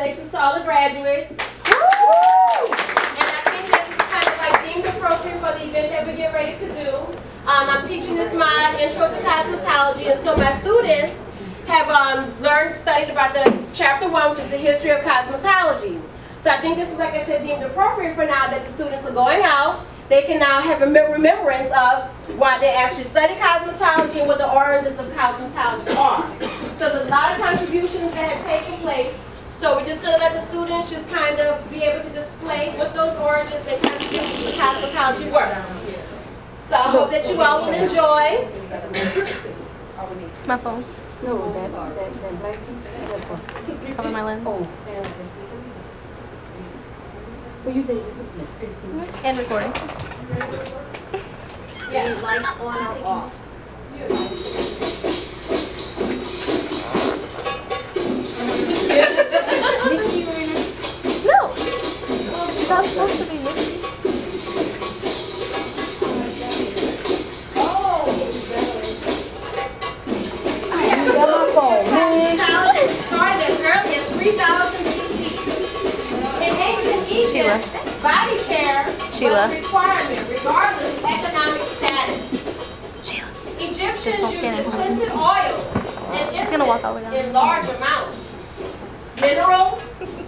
congratulations to all the graduates. And I think this is kind of like deemed appropriate for the event that we get ready to do. I'm teaching this mod, Intro to Cosmetology, and so my students have studied about the chapter 1, which is the history of cosmetology. So I think this is, like I said, deemed appropriate for now that the students are going out. They can now have a remembrance of why they actually study cosmetology and what the origins of cosmetology are. So there's a lot of contributions that have taken place. So we're just going to let the students just kind of be able to display what those origins and contributions to cosmetology were. So I hope that you all will enjoy. My phone. No, that black piece. Cover my lens. Oh. Will you take it? And recording. Yeah, lights on or off. No. It's not supposed to be Mickey. Cosmetology started as early as 3000 BC. In ancient Egypt, body care was a requirement regardless of economic status. Egyptians used scented oils and incense in large amounts. Minerals,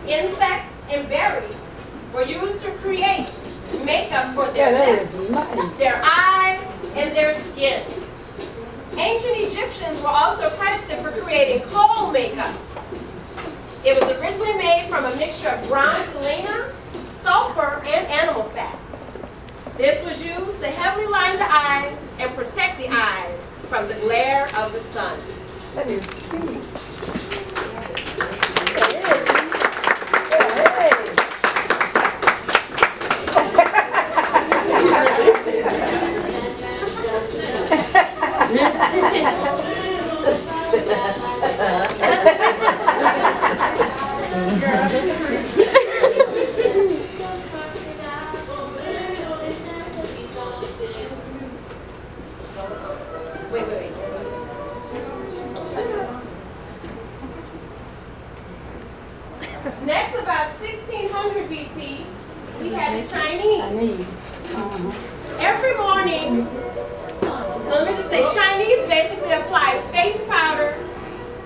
insects, and berries were used to create makeup for their lips, their eyes, and their skin. Ancient Egyptians were also credited for creating coal makeup. It was originally made from a mixture of ground selena, sulfur, and animal fat. This was used to heavily line the eyes and protect the eyes from the glare of the sun. That is cute. Next, about 1600 BC, we had the Chinese. Every morning, let me just say, Chinese basically apply face powder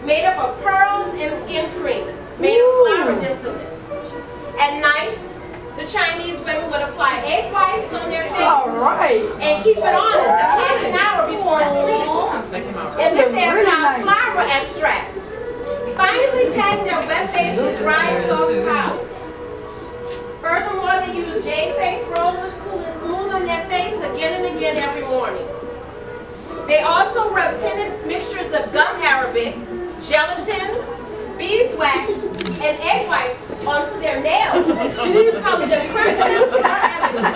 made up of pearls and skin cream, made of flower distillate. At night, the Chinese women would apply egg whites on their face and keep it on until half an hour before sleep. And then they apply flower extract. Finally patting their wet face with dry soap towels. Furthermore, they use jade face rollers, cool and smooth on their face again and again every morning. They also rub tinted mixtures of gum arabic, gelatin, beeswax, and egg whites onto their nails to color them crimson or ebony.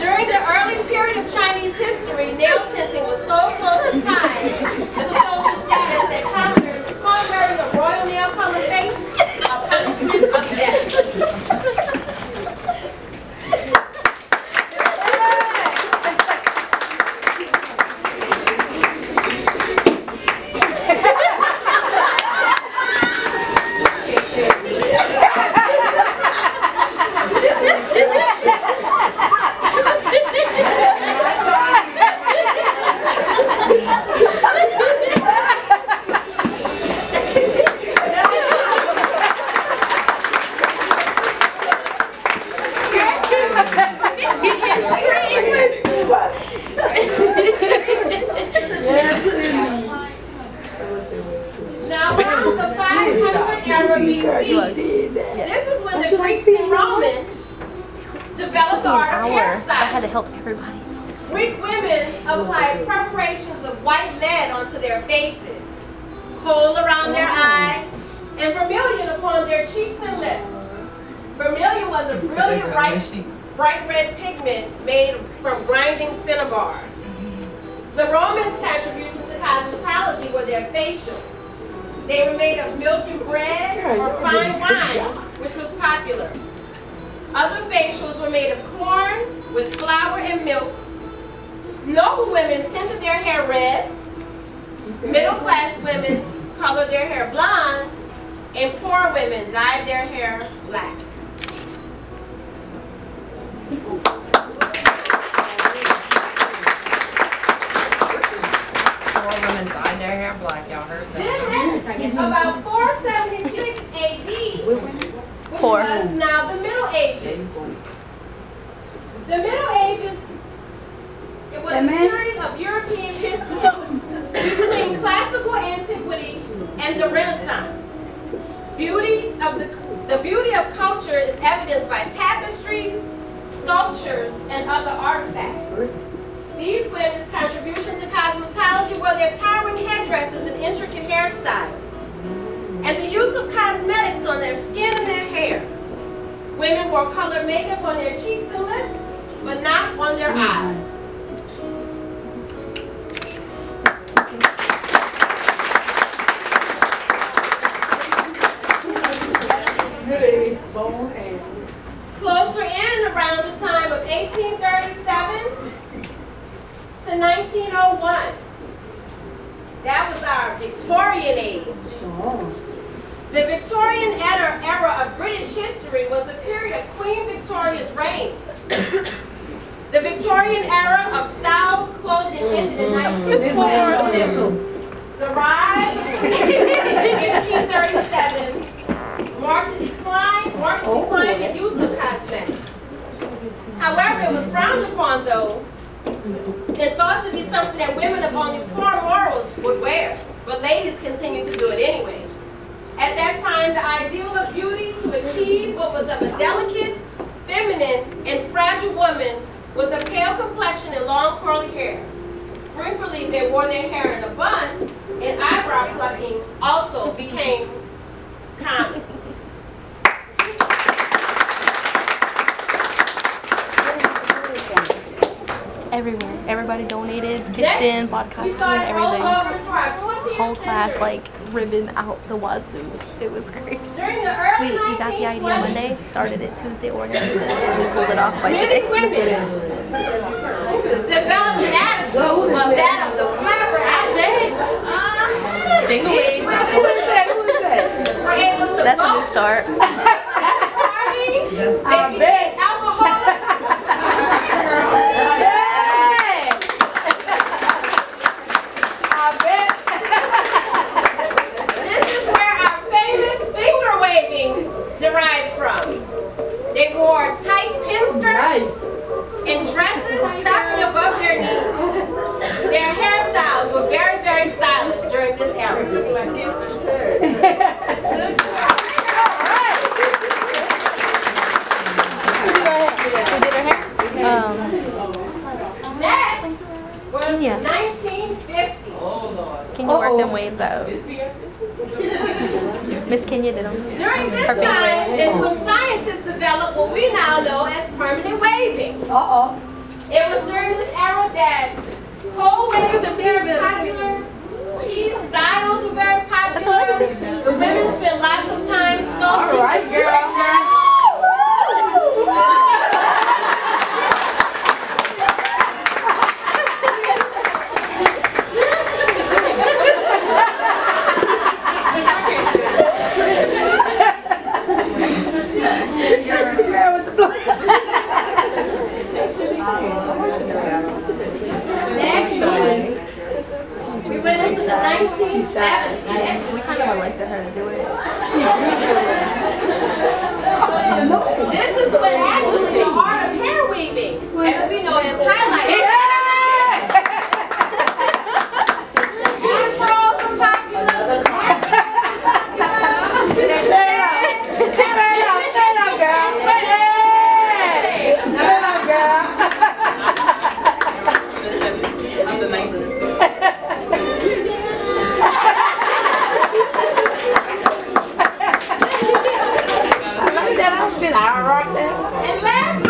During the early period of Chinese history, nail tinting was so closely tied to social status that commoners called wearing a royal nail color face a punishment of death. Now around the 500 era BC, this is when the Greeks and Romans developed the art of hairstyle. I had to help everybody. Greek women applied preparations of white lead onto their faces, kohl around their eyes, and vermilion upon their cheeks and lips. Vermilion was a brilliant bright red pigment made from grinding cinnabar. The Romans' contributions to cosmetology were their facials. They were made of milk and bread or fine wine, which was popular. Other facials were made of corn with flour and milk. Noble women tinted their hair red. Middle-class women colored their hair blonde. And poor women dyed their hair black. 4 women dyed their hair black. Y'all heard that? Then about 476 AD, which Four. was now the Middle Ages. The Middle Ages, it was a period of European history between classical antiquity and the Renaissance. The beauty of culture is evidenced by tapestries, sculptures, and other artifacts. These women's contributions to cosmetology were their towering headdresses and intricate hairstyles, and the use of cosmetics on their skin and their hair. Women wore colored makeup on their cheeks and lips, but not on their eyes. Closer in, around the time of 1837 to 1901. That was our Victorian age. The Victorian era of British history was the period of Queen Victoria's reign. The Victorian era of style clothing ended in 1942. The rise of 1837 marked the decline in use of cosmetics. However, it was frowned upon, though, and thought to be something that women of only poor morals would wear, but ladies continued to do it anyway. At that time, the ideal of beauty to achieve what was of a delicate, feminine, and fragile woman with a pale complexion and long curly hair. Frequently, they wore their hair in a bun, and eyebrow plucking also became common. Everywhere. Everybody donated, pitched in, bought costumes, everything. Whole class, like, ribbon out the wazoo. It was great. We got the idea Monday, started it Tuesday, organized it, and we pulled it off by today. Many women developed an attitude of that of the flapper attitude. Finger wave. Were able to That's a new start. party, they became alcoholic. Derived from. They wore tight pin skirts and dresses stopping above their knees. Their hairstyles were very, very stylish during this era. Who did her hair? Next was Kenya. 1950. Can you work them waves out? Miss Kenya did them. During this time is when scientists developed what we now know as permanent waving. It was during this era that whole waves were very popular. These styles were very popular. The women spent lots of time sculpting. All right, girl. We went into the 1970s. We kind of would like her to do it. This is when actually the art of hair weaving, as we know it, is highlighted. Afros are popular, the and last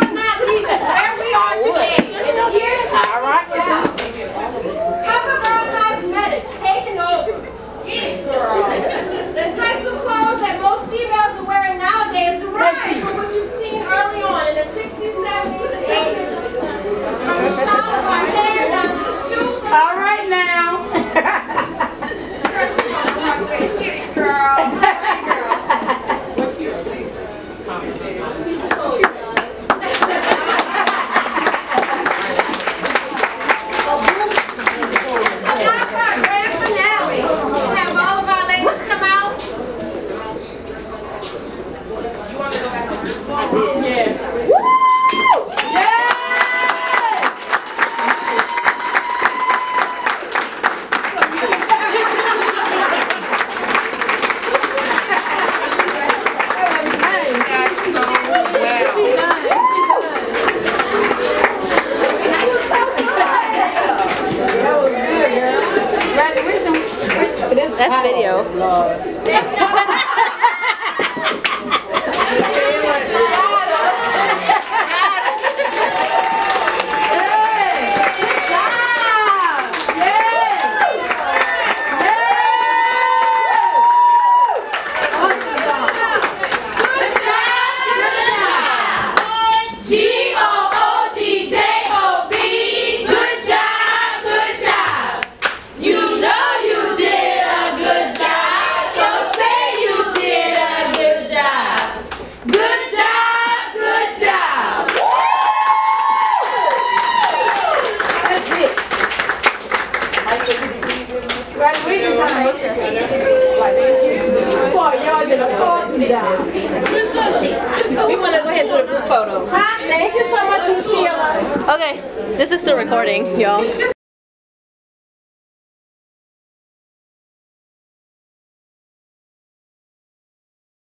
Graduation time. Boy, y'all did a party down. We want to go ahead and do the group photo. Thank you so much, Sheila. Okay, this is still recording, y'all.